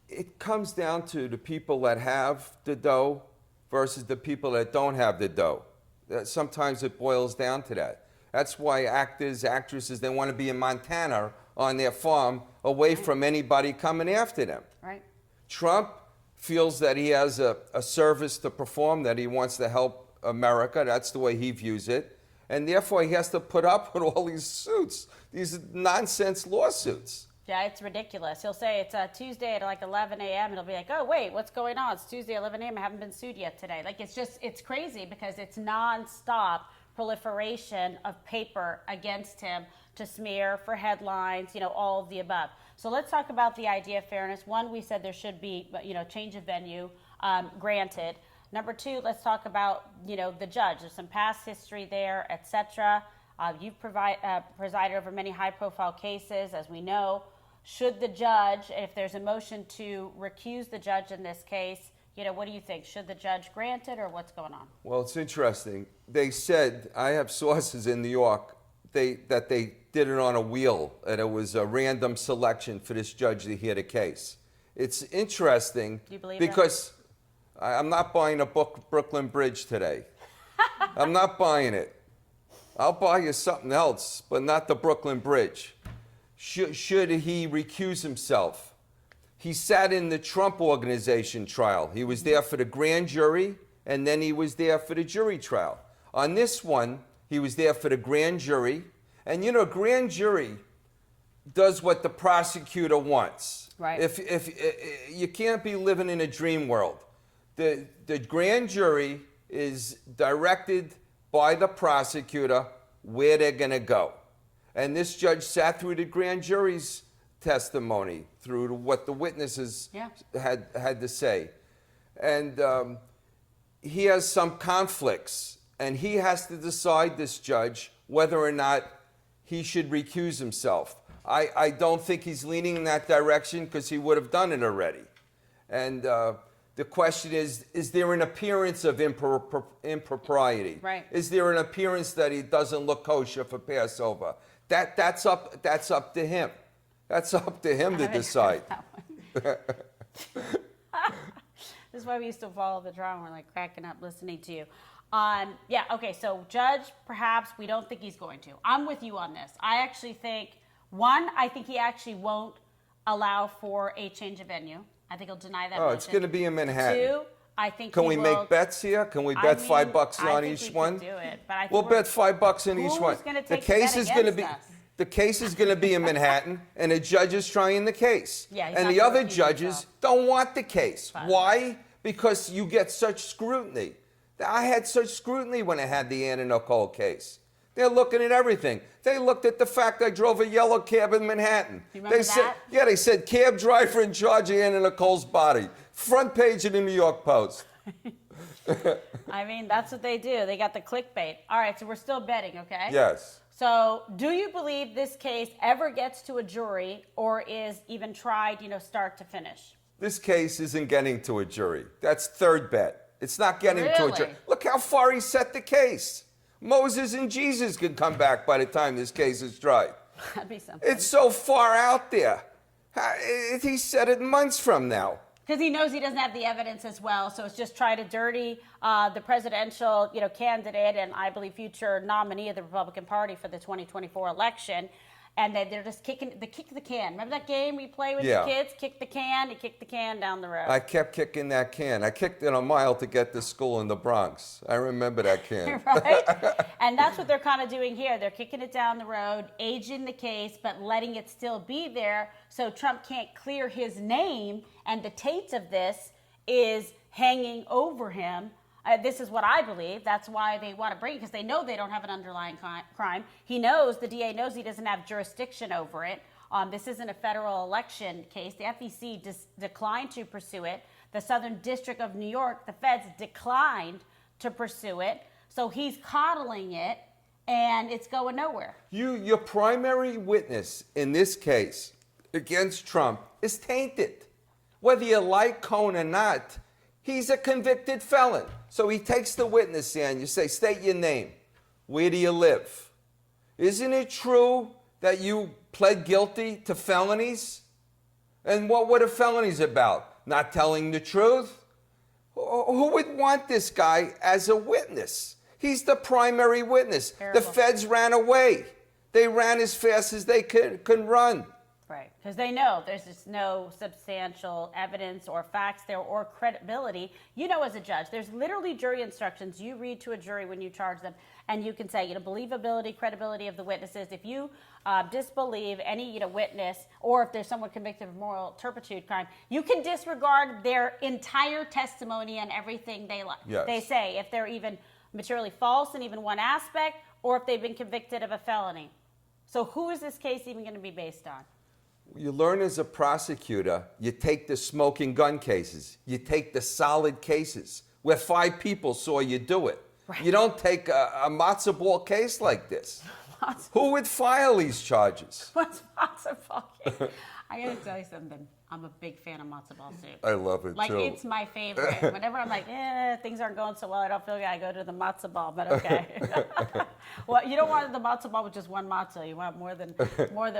It comes down to the people that have the dough versus the people that don't have the dough. Sometimes it boils down to that. That's why actors, actresses, they want to be in Montana on their farm away from anybody coming after them. Right. Trump feels that he has a service to perform, that he wants to help America. That's the way he views it. And therefore, he has to put up with all these suits, these nonsense lawsuits. Yeah, it's ridiculous. He'll say it's Tuesday at like 11 a.m. It'll be like, oh, wait, what's going on? It's Tuesday at 11 a.m. I haven't been sued yet today. Like, it's crazy because it's nonstop proliferation of paper against him to smear for headlines, all of the above. So let's talk about the idea of fairness. One, we said there should be, change of venue granted. Number two, let's talk about, the judge. There's some past history there, etc. You've presided over many high-profile cases, as we know. Should the judge, if there's a motion to recuse the judge in this case, what do you think? Should the judge grant it, or what's going on? Well, it's interesting. They said, I have sources in New York, that they did it on a wheel, and it was a random selection for this judge to hear the case. It's interesting Do you believe because I'm not buying a Brooklyn Bridge today. I'm not buying it. I'll buy you something else, but not the Brooklyn Bridge. Should he recuse himself? He sat in the Trump Organization trial. He was there for the grand jury, and then he was there for the jury trial. On this one, he was there for the grand jury. And grand jury does what the prosecutor wants. Right. If you can't be living in a dream world. The grand jury is directed by the prosecutor where they're going to go. And this judge sat through the grand jury's testimony, through what the witnesses had to say. And he has some conflicts, and he has to decide, this judge, whether or not he should recuse himself. I don't think he's leaning in that direction because he would have done it already. And The question is there an appearance of impropriety? Right. Is there an appearance that he doesn't look kosher for Passover? That's up to him. That's up to him to decide. This is why we used to follow the drama. We're like cracking up listening to you. Yeah, okay, so Judge, perhaps we don't think he's going to. I'm with you on this. I actually think, one, I think he actually won't allow for a change of venue. I think he'll deny that. Oh, it's going to be in Manhattan. Two, I think Can he we will, make bets here? Can we I bet mean, $5 I on think each we one? could do it, but I think We'll bet $5 on each who's one. gonna The take the case bet is going to be against us? the case is going to be in Manhattan, and a judge is trying the case. Yeah, he's and not the gonna other recuse judges himself. don't want the case. Fine. Why? Because you get such scrutiny. I had such scrutiny when I had the Anna Nicole case. They're looking at everything. They looked at the fact I drove a yellow cab in Manhattan. You remember They said, that? yeah, they said cab driver in charge of Anna Nicole's body. Front page of the New York Post. I mean, that's what they do. They got the clickbait. All right, so we're still betting, okay? Yes. So do you believe this case ever gets to a jury or is even tried, start to finish? This case isn't getting to a jury. That's third bet. It's not getting to a jury. Really? Look how far he set the case. Moses and Jesus can come back by the time this case is tried. That'd be something. It's so far out there. He said it months from now. Because he knows he doesn't have the evidence as well, so it's just try to dirty the presidential, candidate and I believe future nominee of the Republican Party for the 2024 election. And they're just kick the can. Remember that game we play with Yeah. the kids? Kick the can. You kick the can down the road. I kept kicking that can. I kicked it a mile to get to school in the Bronx. I remember that can. Right? And that's what they're kind of doing here. They're kicking it down the road, aging the case, but letting it still be there so Trump can't clear his name, and the taint of this is hanging over him. This is what I believe. That's why they want to bring it, because they know they don't have an underlying crime. He knows, the DA knows he doesn't have jurisdiction over it. This isn't a federal election case. The FEC declined to pursue it. The Southern District of New York, the feds declined to pursue it. So he's coddling it, and it's going nowhere. Your primary witness in this case against Trump is tainted. Whether you like Cohn or not, he's a convicted felon. So he takes the witness stand. You say, state your name. Where do you live? Isn't it true that you pled guilty to felonies? And what were the felonies about? Not telling the truth? Who would want this guy as a witness? He's the primary witness. Terrible. The feds ran away. They ran as fast as they could run. Right, because they know there's just no substantial evidence or facts there or credibility. As a judge, there's literally jury instructions you read to a jury when you charge them, and you can say, believability, credibility of the witnesses. If you disbelieve any, witness, or if there's someone convicted of moral turpitude crime, you can disregard their entire testimony and everything Yes. they say, if they're even materially false in even one aspect, or if they've been convicted of a felony. So who is this case even going to be based on? You learn as a prosecutor, you take the smoking gun cases, you take the solid cases where 5 people saw you do it. Right. You don't take a matzo ball case like this. Who would file these charges? What's matzo ball cake? I gotta tell you something. I'm a big fan of matzo ball soup. I love it too. It's my favorite. Whenever I'm like, things aren't going so well, I don't feel good, I go to the matzo ball, but okay. Well, you don't want the matzo ball with just one matzo. You want more than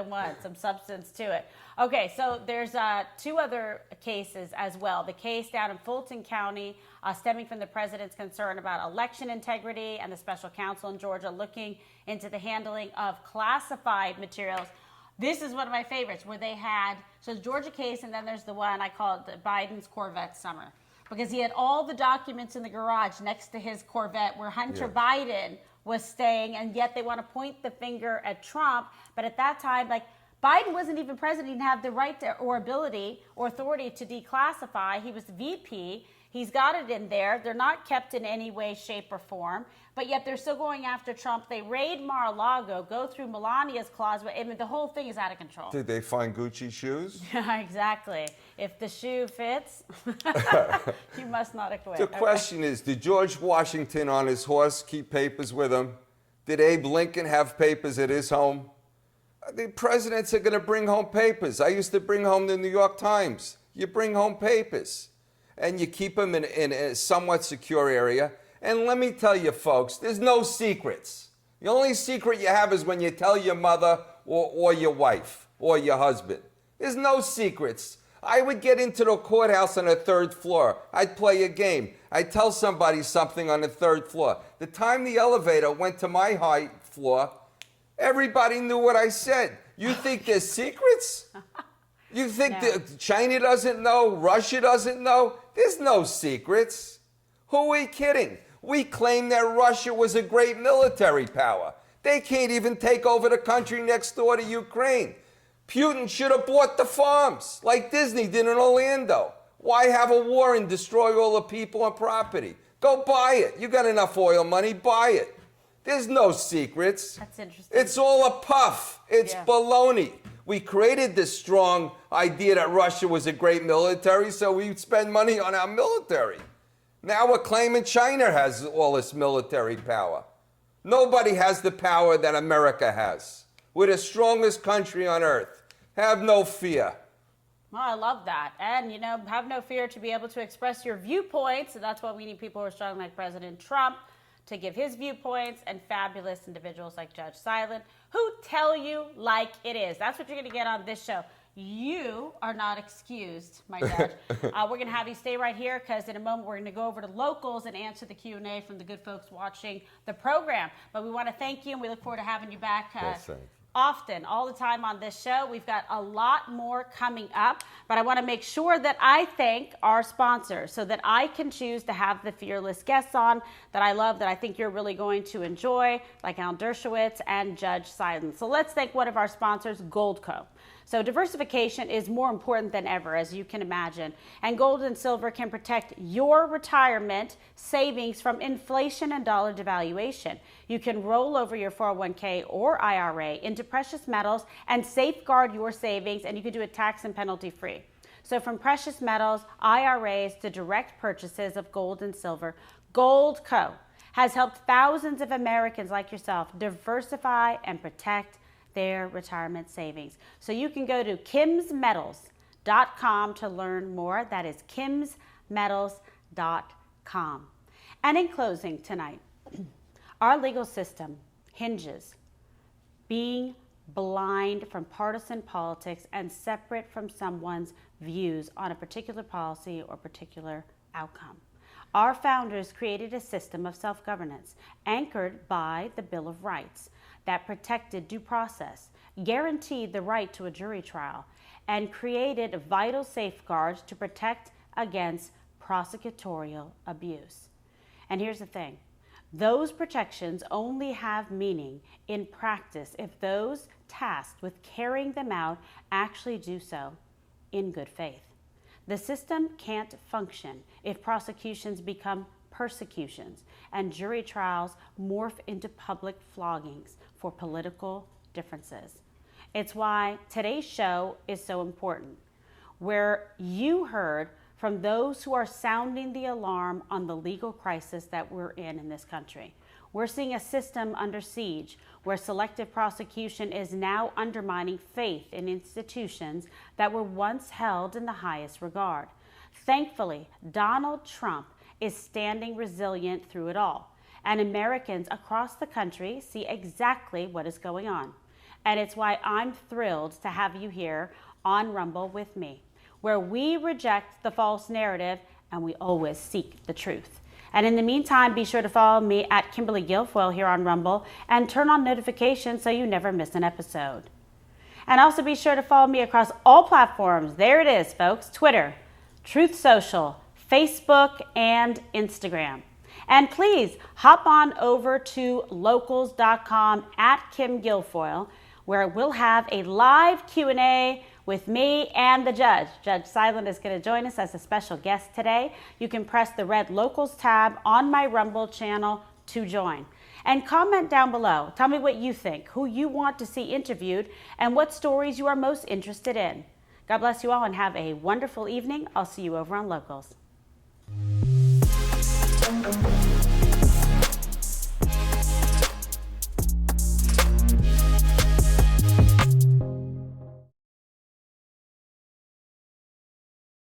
one, some substance to it. Okay, so there's 2 other cases as well. The case down in Fulton County, stemming from the president's concern about election integrity, and the special counsel in Georgia looking into the handling of classified materials. This is one of my favorites, where they had, so the Georgia case, and then there's the one I call it Biden's Corvette Summer, because he had all the documents in the garage next to his Corvette where Hunter Biden was staying, and yet they want to point the finger at Trump. But at that time, Biden wasn't even president. He didn't have the right to, or ability or authority to declassify. He was VP. He's got it in there. They're not kept in any way, shape, or form. But yet they're still going after Trump. They raid Mar-a-Lago, go through Melania's closet. I mean, the whole thing is out of control. Did they find Gucci shoes? Yeah, exactly. If the shoe fits, you must not have quit. The question is, did George Washington on his horse keep papers with him? Did Abe Lincoln have papers at his home? The presidents are going to bring home papers. I used to bring home the New York Times. You bring home papers. and you keep them in a somewhat secure area. And let me tell you, folks, there's no secrets. The only secret you have is when you tell your mother or your wife or your husband. There's no secrets. I would get into the courthouse on the 3rd floor. I'd play a game. I'd tell somebody something on the 3rd floor. The time the elevator went to my high floor, everybody knew what I said. You think there's secrets? You think that China doesn't know? Russia doesn't know? There's no secrets. Who are we kidding? We claim that Russia was a great military power. They can't even take over the country next door to Ukraine. Putin should have bought the farms like Disney did in Orlando. Why have a war and destroy all the people and property? Go buy it. You got enough oil money, buy it. There's no secrets. That's interesting. It's all a puff. It's baloney. We created this strong idea that Russia was a great military, so we'd spend money on our military. Now we're claiming China has all this military power. Nobody has the power that America has. We're the strongest country on earth. Have no fear. Well, I love that. And, you know, have no fear to be able to express your viewpoints. And that's why we need people who are strong like President Trump to give his viewpoints, and fabulous individuals like Judge Seidlin who tell you like it is. That's what you're going to get on this show. You are not excused, my judge. We're going to have you stay right here because in a moment we're going to go over to locals and answer the Q&A from the good folks watching the program. But we want to thank you, and we look forward to having you back often, all the time on this show. We've got a lot more coming up, but I want to make sure that I thank our sponsors so that I can choose to have the fearless guests on that I love, that I think you're really going to enjoy, like Al Dershowitz and Judge Seidlin. So let's thank one of our sponsors, Goldco. So diversification is more important than ever, as you can imagine. And gold and silver can protect your retirement savings from inflation and dollar devaluation. You can roll over your 401k or IRA into precious metals and safeguard your savings, and you can do it tax and penalty free. So from precious metals, IRAs to direct purchases of gold and silver, Goldco has helped thousands of Americans like yourself diversify and protect their retirement savings. So you can go to kimsmetals.com to learn more. That is kimsmetals.com. And in closing tonight, our legal system hinges being blind from partisan politics and separate from someone's views on a particular policy or particular outcome. Our founders created a system of self-governance anchored by the Bill of Rights that protected due process, guaranteed the right to a jury trial, and created vital safeguards to protect against prosecutorial abuse. And here's the thing. Those protections only have meaning in practice if those tasked with carrying them out actually do so in good faith. The system can't function if prosecutions become persecutions and jury trials morph into public floggings for political differences. It's why today's show is so important, where you heard from those who are sounding the alarm on the legal crisis that we're in this country. We're seeing a system under siege where selective prosecution is now undermining faith in institutions that were once held in the highest regard. Thankfully, Donald Trump is standing resilient through it all, and Americans across the country see exactly what is going on. And it's why I'm thrilled to have you here on Rumble with me, where we reject the false narrative and we always seek the truth. And in the meantime, be sure to follow me at Kimberly Guilfoyle here on Rumble and turn on notifications so you never miss an episode. And also be sure to follow me across all platforms. There it is, folks. Twitter, Truth Social, Facebook, and Instagram. And please hop on over to locals.com at Kim Guilfoyle, where we'll have a live Q&A with me and the judge. Judge Seidlin is going to join us as a special guest today. You can press the red Locals tab on my Rumble channel to join. And comment down below. Tell me what you think, who you want to see interviewed, and what stories you are most interested in. God bless you all and have a wonderful evening. I'll see you over on Locals.